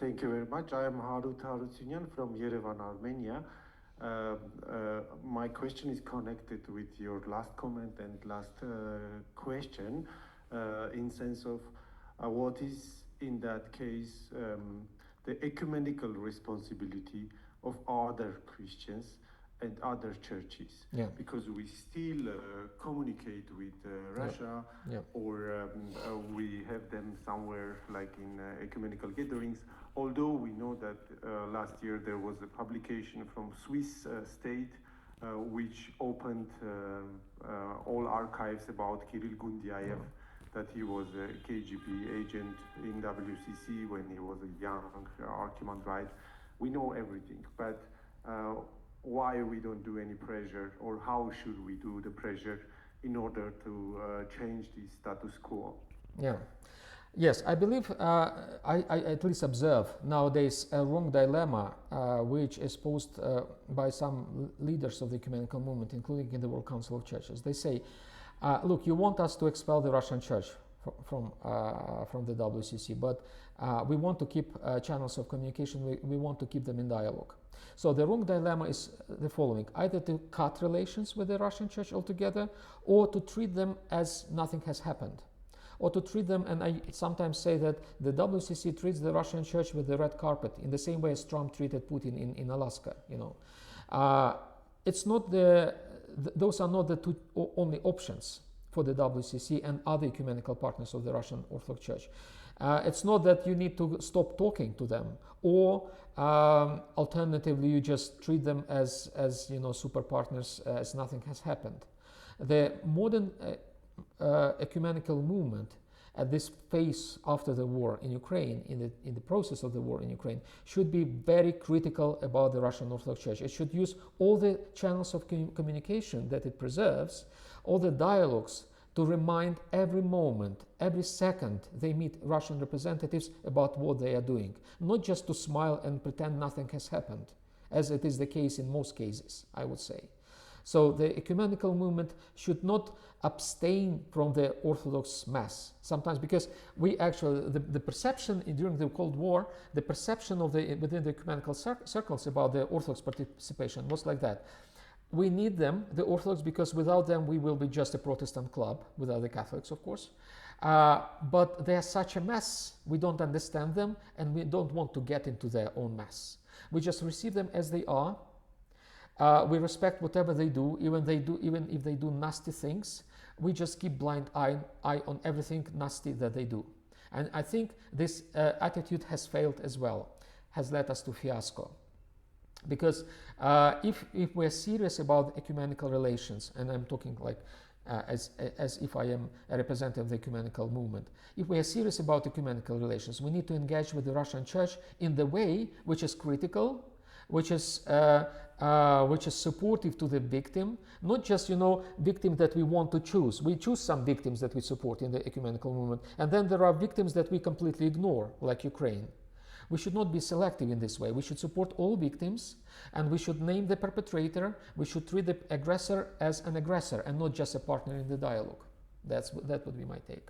Thank you very much. I am Harut Harutsunyan from Yerevan, Armenia. My question is connected with your last comment and last question, in sense of what is in that case the ecumenical responsibility of other Christians and other churches, because we still communicate with Russia, or we have them somewhere like in ecumenical gatherings, although we know that last year there was a publication from Swiss state which opened all archives about Kirill Gundyaev, that he was a KGB agent in WCC when he was a young archimandrite. We know everything, but why we don't do any pressure, or how should we do the pressure in order to change the status quo? Yes, I believe I at least observe nowadays a wrong dilemma which is posed by some leaders of the ecumenical movement, including in the World Council of Churches. They say, look, you want us to expel the Russian church from the WCC, but we want to keep channels of communication, we want to keep them in dialogue. So the wrong dilemma is the following: either to cut relations with the Russian church altogether, or to treat them as nothing has happened, or to treat them, and I sometimes say that the WCC treats the Russian church with the red carpet in the same way as Trump treated Putin in Alaska. It's not those are not the two only options for the WCC and other ecumenical partners of the Russian Orthodox Church. It's not that you need to stop talking to them, or alternatively you just treat them as super partners, as nothing has happened. The modern ecumenical movement at this phase after the war in Ukraine, in the process of the war in Ukraine, should be very critical about the Russian Orthodox Church. It should use all the channels of communication that it preserves, all the dialogues, to remind every moment, every second they meet Russian representatives about what they are doing. Not just to smile and pretend nothing has happened, as it is the case in most cases, I would say. So the ecumenical movement should not abstain from the Orthodox Mass sometimes, because we actually, the perception during the Cold War, the perception within the ecumenical circles about the Orthodox participation was like that. We need them, the Orthodox, because without them we will be just a Protestant club, without the Catholics, of course. But they are such a mess, we don't understand them, and we don't want to get into their own mess. We just receive them as they are. We respect whatever they do, even if they do nasty things. We just keep blind eye on everything nasty that they do. And I think this attitude has failed as well, has led us to fiasco. Because if we're serious about ecumenical relations, and I'm talking like as if I am a representative of the ecumenical movement, if we are serious about ecumenical relations, we need to engage with the Russian Church in the way which is critical, which is supportive to the victim, not just victim that we want to choose. We choose some victims that we support in the ecumenical movement, and then there are victims that we completely ignore, like Ukraine. We should not be selective in this way. We should support all victims, and we should name the perpetrator. We should treat the aggressor as an aggressor and not just a partner in the dialogue. That would be my take.